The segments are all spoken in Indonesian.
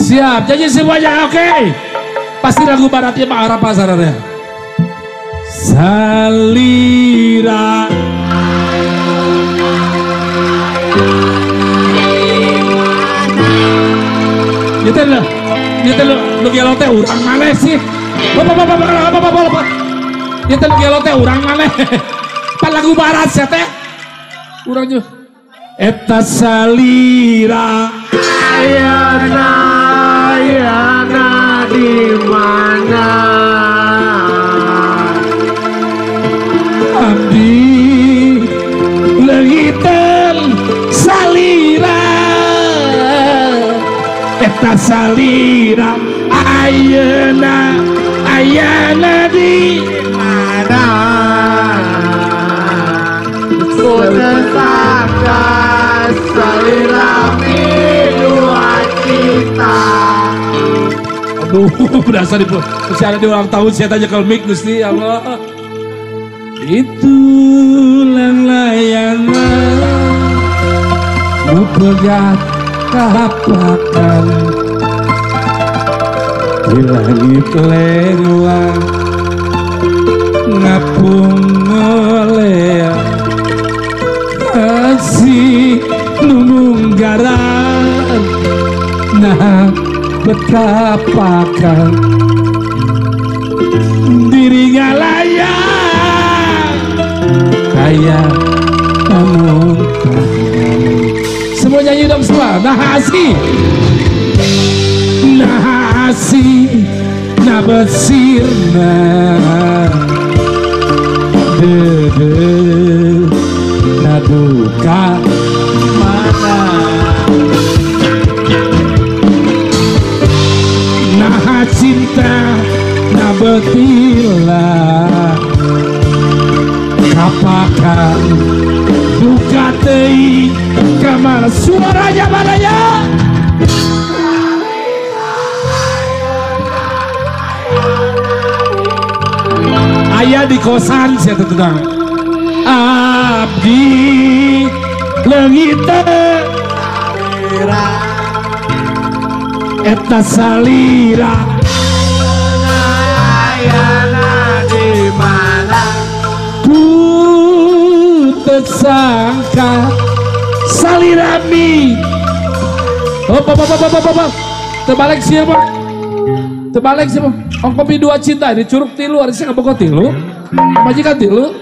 Siap, janji semuanya oke. Pasti lagu baratnya Pak Arap pasarannya. Salira. Itu lu gelo teh urang maneh sih. Bapak. Itu lu gelo teh urang maneh. Pan lagu barat sia teh. Urang juga. Eta salira ayana di mana abdi leungiteun salira eta salira ayana di mana Kutesakan salira dua cita. Aduh, berasa di masih ada di ulang tahun saya tanya ke mic Gusti Allah. Itulah layangan mupegat kapakan di langit lewat ngapung oleh kasih nununggaran nah betapakan diri layak kayak namun semua nyanyi dong semua nahasi nabesirna naduka mana nah cinta nabetila kapakan duka tei kamar suaranya mana ya ayah di kosan saya tetudang abdi leungiteun salira eta salira ayana di mana ku tersangka salira mi terbalik siapa terbalik siapa kopi dua cinta di Curug Tilu harusnya nggak pokok tilu majikan tilu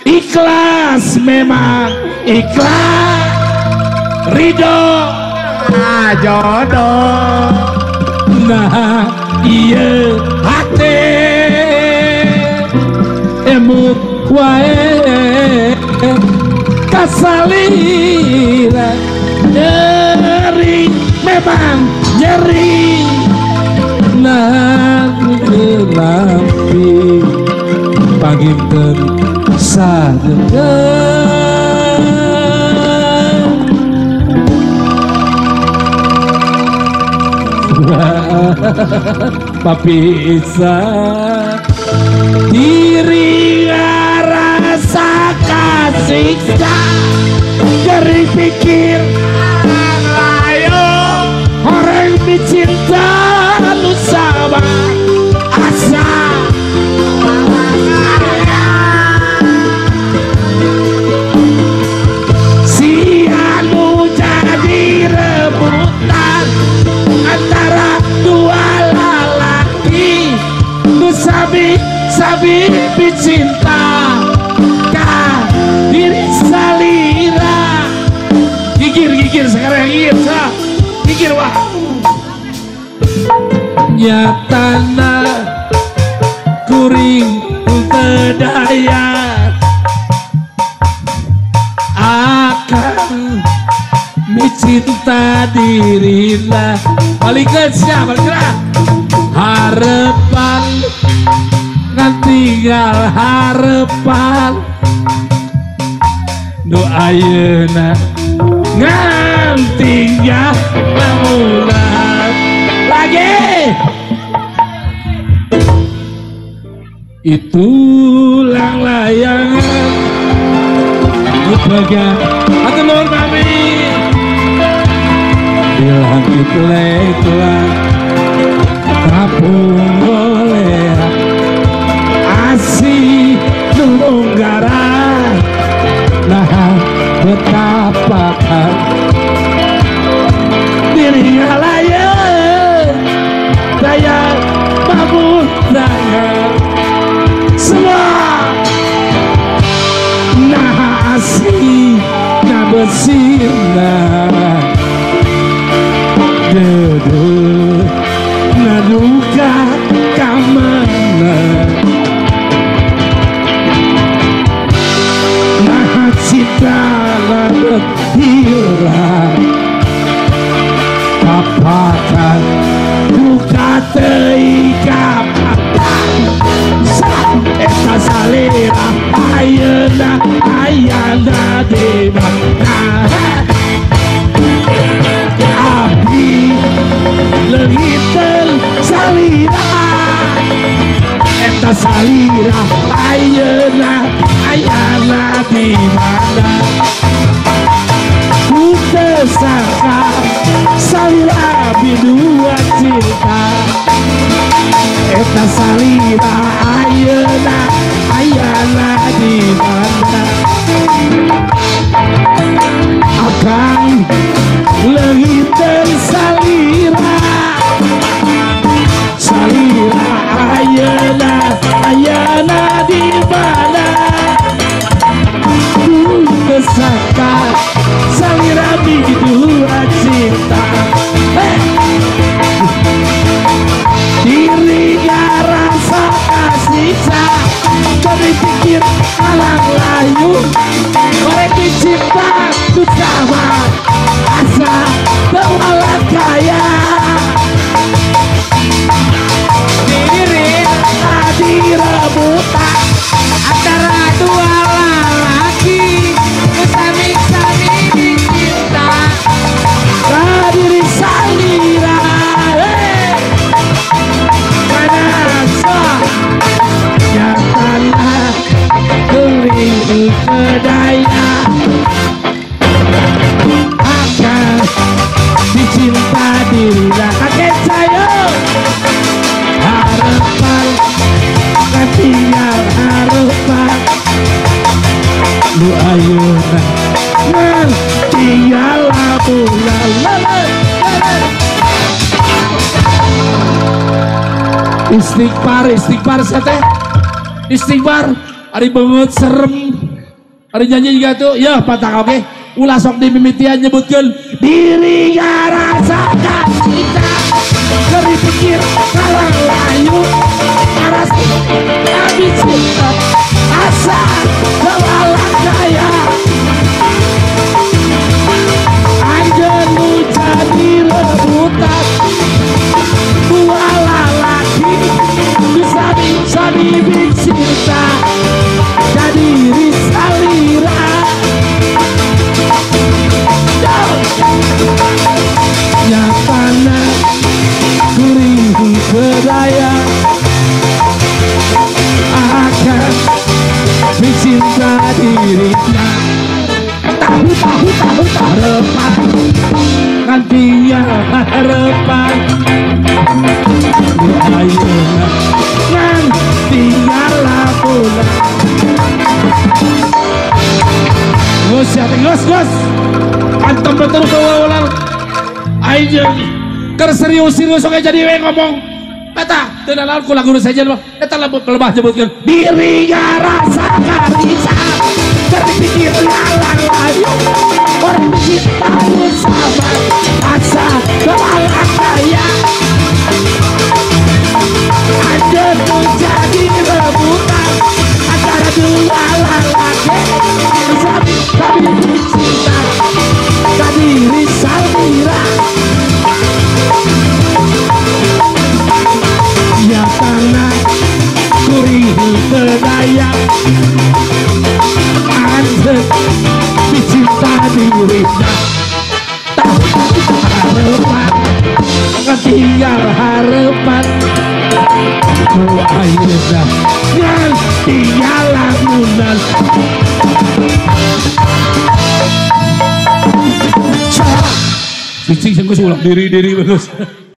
ikhlas memang ikhlas ridho jodoh nah iya hati emut wae kasalira nyeri memang nyeri nah gelampi pagimten sadegan papisa diri rasa kasiksa dari pikir ayo orang dicinta lu sabar asa si anu jadi rebutan antara dua lalaki nu sabi bicinta ka diri salira gigir sekarang gigir wah nyatana kuring tedaya akan mencinta dirilah balikan siapa gerak harapan tinggal harapan doa yeuna ngantingnya lamunan lagi itulah layangan berbagai atau nur kami di langit lelah sirna dedu naduka kamana nah cita ladet hirang apakah duka teika eta salira ayana di mana abdi leungiteun salira eta salira ayana di mana ku saka salira bidua cinta eta salira ayana di mana akan leungiteun salira ayana di mana ku saka salira bidua cinta dirinya rasa kasih dari pikir alang layu oleh dicinta ku sama asa tewalat kaya diri tadi rebutan antara dua lelaki sami-sami dicinta diri salira nyatana kering kedaya akan dicinta dirinya kakek saya harapan ketinggal harapan lu ayeuna ngan tinggal bulan istighfar seteh istighfar hari banget serem hari nyanyi juga tuh ya patah oke ulah sok dimimitian nyebutkan diri rasakan kita dari pikir kalang layu aras kami cinta asa kewalah kaya anjenu jadi rebutan dua lelaki bisa dicinta jadi risalira nyatana kuring kedaya akan dicinta dirinya tahu harapan nantinya harapan di ayeuna ngan tinggal bulan ngos ya ngos antem terus ulang aja keur serius oke jadi we ngomong eta teu naon ku lagu saja eta lebah nyebutkeun dirinya rasa karisa terpikir lalang layu orang cinta sama asa kewalah kaya ada menjadi rebutan antara dua lelaki tapi cinta tadi risalira ya tanah kuring kedaya ada dicinta dirinya harapan ketinggal harapan ayeuna ngan tinggal lamunan cicing geus ulah diri bagus